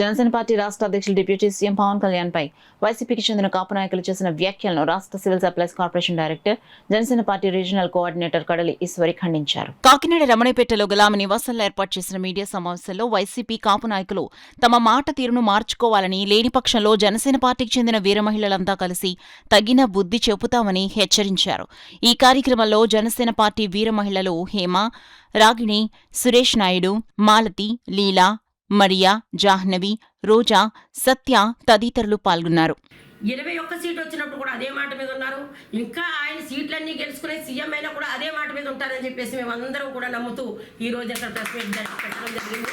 Janasena party రాష్ట్ర అధ్యక్షులు deputy CM Pawan Kalyan పై వైసీపీకి చెందిన కాపు నాయకులు చేసిన వ్యాఖ్యలను రాష్ట్ర civil supplies corporation director, Janasena party regional coordinator కడలి ఈశ్వరి ఖండించారు. కాకినాడ రమణపేటలో గల ఆమె నివాసంలో ఏర్పాటు చేసిన మీడియా సమావేశంలో వైసీపీ కాపు నాయకులు తమ మాట తీరును మార్చుకోవాలని, లేని పక్షంలో జనసేన పార్టీకి చెందిన వీర మహిళలంతా కలిసి తగిన బుద్ధి చెబుతామని హెచ్చరించారు. ఈ కార్యక్రమంలో జనసేన పార్టీ వీర మహిళలు హేమ, రాగిణి, సురేష్ నాయుడు, మాలతి, లీలా, మరియా, జాహ్నవి, రోజా, సత్య తదితరులు పాల్గొన్నారు. 21 సీట్ వచ్చినప్పుడు కూడా అదే మాట మీద ఉన్నారు. ఇంకా ఆయన సీట్లన్నీ గెలుచుకునే సీఎం అయినా కూడా అదే మాట మీద ఉంటారని చెప్పేసి మేమందరం కూడా నమ్ముతూ ఈ రోజు అక్కడ ప్రెస్ మీట్ పెట్టడం జరిగింది.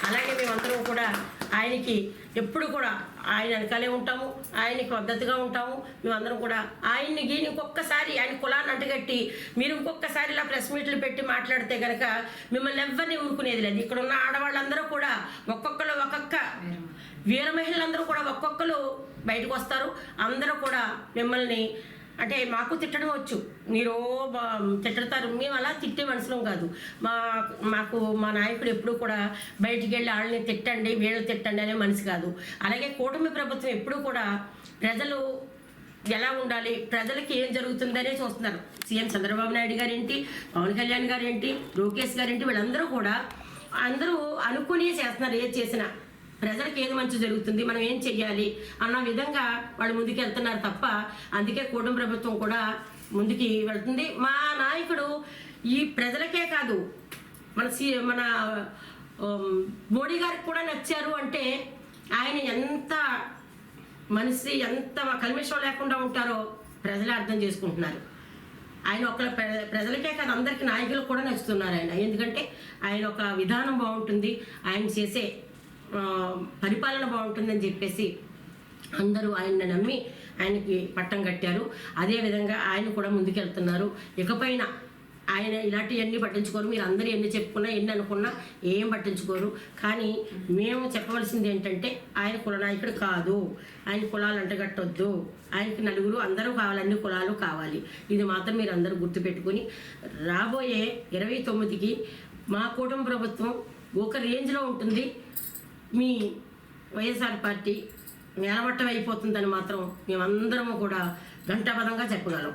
అలాగే మేమందరం కూడా ఆయనకి ఎప్పుడు కూడా ఆయన వెనకాలే ఉంటాము, ఆయనకి మద్దతుగా ఉంటాము. మేమందరం కూడా ఆయన్ని ఇంకొకసారి ఆయన కులాన్ని అంటగట్టి మీరు ఇంకొకసారి ఇలా ప్రెస్ మీట్లు పెట్టి మాట్లాడితే కనుక మిమ్మల్ని ఎవరిని ఊరుకునేది లేదు. ఇక్కడ ఉన్న ఆడవాళ్ళందరూ కూడా ఒక్కొక్కరు ఒక్కొక్క వీర మహిళలందరూ కూడా ఒక్కొక్కరు బయటకు వస్తారు. అందరూ కూడా మిమ్మల్ని అంటే మాకు తిట్టడం వచ్చు, మీరు తిట్టతారు, మేము అలా తిట్టే మనుషులం కాదు. మాకు మా నాయకుడు ఎప్పుడు కూడా బయటికి వెళ్ళి వాళ్ళని తిట్టండి, వీళ్ళు తిట్టండి అనే మనిషి కాదు. అలాగే కూటమి ప్రభుత్వం ఎప్పుడు కూడా ప్రజలు ఎలా ఉండాలి, ప్రజలకి ఏం జరుగుతుందనే చూస్తున్నారు. సీఎం చంద్రబాబు నాయుడు గారు ఏంటి, పవన్ కళ్యాణ్ గారు ఏంటి, లోకేష్ గారు ఏంటి, వీళ్ళందరూ కూడా అందరూ అనుకుని చేస్తున్నారు. ఏది చేసినా ప్రజలకు ఏది మంచి జరుగుతుంది, మనం ఏం చెయ్యాలి అన్న విధంగా వాళ్ళు ముందుకు వెళ్తున్నారు తప్ప, అందుకే కూటమి ప్రభుత్వం కూడా ముందుకి వెళ్తుంది. మా నాయకుడు ఈ ప్రజలకే కాదు మన మోడీ గారికి కూడా నచ్చారు అంటే ఆయన ఎంత మనిషి, ఎంత కల్మిషం లేకుండా ఉంటారో ప్రజలే అర్థం చేసుకుంటున్నారు. ఆయన ఒక ప్రజలకే కాదు అందరికీ నాయకులకు కూడా నచ్చుతున్నారు ఆయన. ఎందుకంటే ఆయన ఒక విధానం బాగుంటుంది, ఆయన చేసే పరిపాలన బాగుంటుందని చెప్పేసి అందరూ ఆయన్ని నమ్మి ఆయనకి పట్టం కట్టారు. అదేవిధంగా ఆయన కూడా ముందుకెళ్తున్నారు. ఇకపైన ఆయన ఇలాంటివన్నీ పట్టించుకోరు. మీరు అందరూ ఎన్ని చెప్పుకున్నా ఎన్ని అనుకున్నా ఏం పట్టించుకోరు. కానీ మేము చెప్పవలసింది ఏంటంటే ఆయన కుల నాయకుడు కాదు, ఆయన కులాలు అంటగట్టొద్దు, ఆయనకి నలుగురు అందరూ కావాలి, అన్ని కులాలు కావాలి. ఇది మాత్రం మీరు అందరూ గుర్తుపెట్టుకుని రాబోయే 29కి మా కూటమి ప్రభుత్వం ఒక రేంజ్లో ఉంటుంది. మీ వైఎస్ఆర్ పార్టీ నేలమట్టం అయిపోతుందని మాత్రం మేమందరము కూడా ఘంటాపథంగా చెప్పగలం.